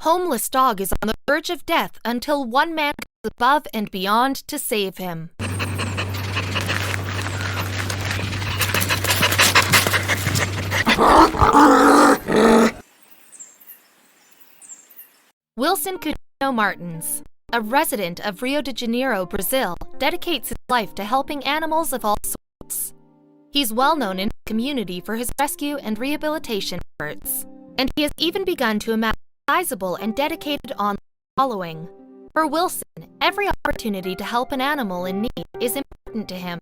Homeless dog is on the verge of death until one man goes above and beyond to save him. Wilson Coutinho Martins, a resident of Rio de Janeiro, Brazil, dedicates his life to helping animals of all sorts. He's well known in the community for his rescue and rehabilitation efforts, and he has even begun to amass a sizable and dedicated online following. For Wilson, every opportunity to help an animal in need is important to him.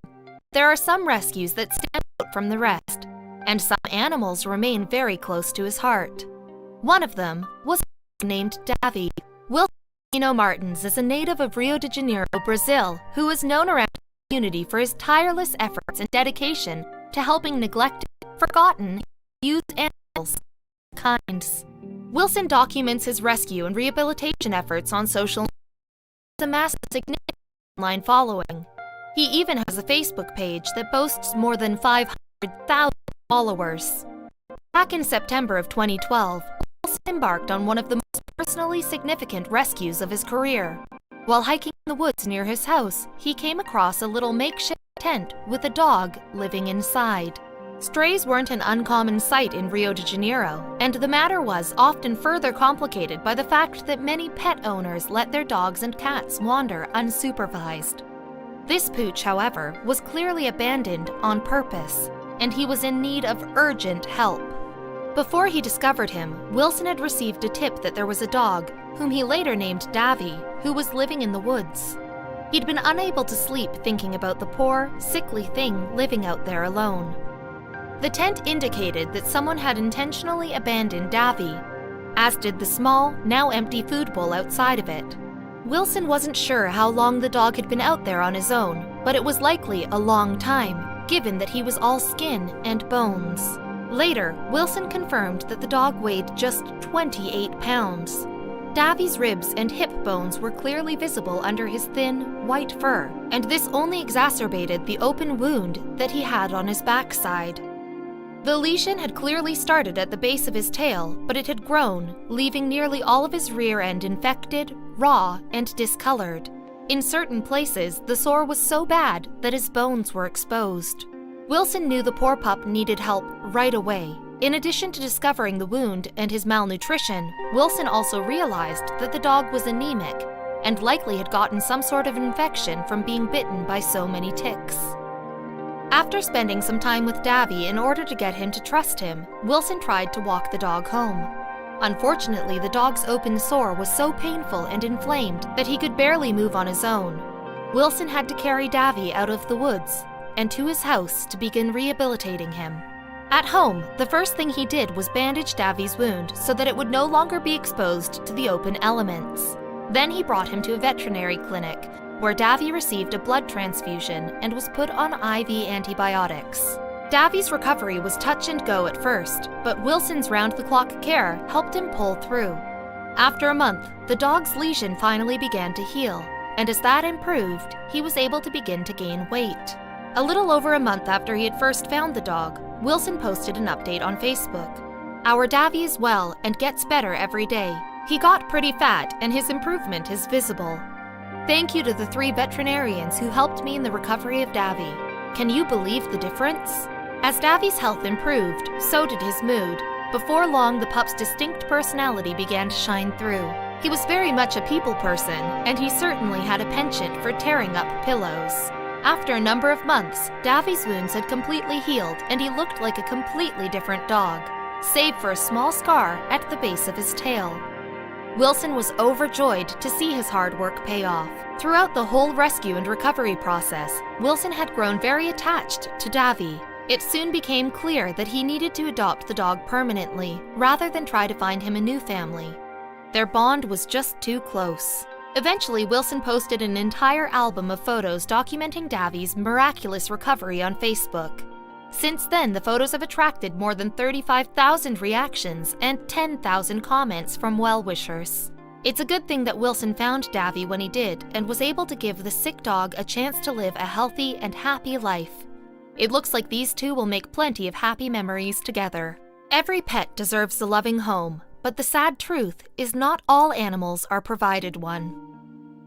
There are some rescues that stand out from the rest, and some animals remain very close to his heart. One of them was named Davy. Wilson Coutinho Martins is a native of Rio de Janeiro, Brazil, who is known around the community for his tireless efforts and dedication to helping neglected, forgotten, used animals of all kinds. Wilson documents his rescue and rehabilitation efforts on social media and amassed a significant online following. He even has a Facebook page that boasts more than 500,000 followers. Back in September of 2012, Wilson embarked on one of the most personally significant rescues of his career. While hiking in the woods near his house, he came across a little makeshift tent with a dog living inside. Strays weren't an uncommon sight in Rio de Janeiro, and the matter was often further complicated by the fact that many pet owners let their dogs and cats wander unsupervised. This pooch, however, was clearly abandoned on purpose, and he was in need of urgent help. Before he discovered him, Wilson had received a tip that there was a dog, whom he later named Davy, who was living in the woods. He'd been unable to sleep thinking about the poor, sickly thing living out there alone. The tent indicated that someone had intentionally abandoned Davy, as did the small, now empty food bowl outside of it. Wilson wasn't sure how long the dog had been out there on his own, but it was likely a long time, given that he was all skin and bones. Later, Wilson confirmed that the dog weighed just 28 pounds. Davy's ribs and hip bones were clearly visible under his thin, white fur, and this only exacerbated the open wound that he had on his backside. The lesion had clearly started at the base of his tail, but it had grown, leaving nearly all of his rear end infected, raw, and discolored. In certain places, the sore was so bad that his bones were exposed. Wilson knew the poor pup needed help right away. In addition to discovering the wound and his malnutrition, Wilson also realized that the dog was anemic and likely had gotten some sort of infection from being bitten by so many ticks. After spending some time with Davy in order to get him to trust him, Wilson tried to walk the dog home. Unfortunately, the dog's open sore was so painful and inflamed that he could barely move on his own. Wilson had to carry Davy out of the woods and to his house to begin rehabilitating him. At home, the first thing he did was bandage Davy's wound so that it would no longer be exposed to the open elements. Then he brought him to a veterinary clinic, where Davy received a blood transfusion and was put on IV antibiotics. Davy's recovery was touch and go at first, but Wilson's round-the-clock care helped him pull through. After a month, the dog's lesion finally began to heal, and as that improved, he was able to begin to gain weight. A little over a month after he had first found the dog, Wilson posted an update on Facebook. "Our Davy is well and gets better every day. He got pretty fat and his improvement is visible. Thank you to the 3 veterinarians who helped me in the recovery of Davy. Can you believe the difference?" As Davy's health improved, so did his mood. Before long, the pup's distinct personality began to shine through. He was very much a people person, and he certainly had a penchant for tearing up pillows. After a number of months, Davy's wounds had completely healed and he looked like a completely different dog, save for a small scar at the base of his tail. Wilson was overjoyed to see his hard work pay off. Throughout the whole rescue and recovery process, Wilson had grown very attached to Davy. It soon became clear that he needed to adopt the dog permanently, rather than try to find him a new family. Their bond was just too close. Eventually, Wilson posted an entire album of photos documenting Davy's miraculous recovery on Facebook. Since then, the photos have attracted more than 35,000 reactions and 10,000 comments from well-wishers. It's a good thing that Wilson found Davy when he did and was able to give the sick dog a chance to live a healthy and happy life. It looks like these two will make plenty of happy memories together. Every pet deserves a loving home, But the sad truth is not all animals are provided one.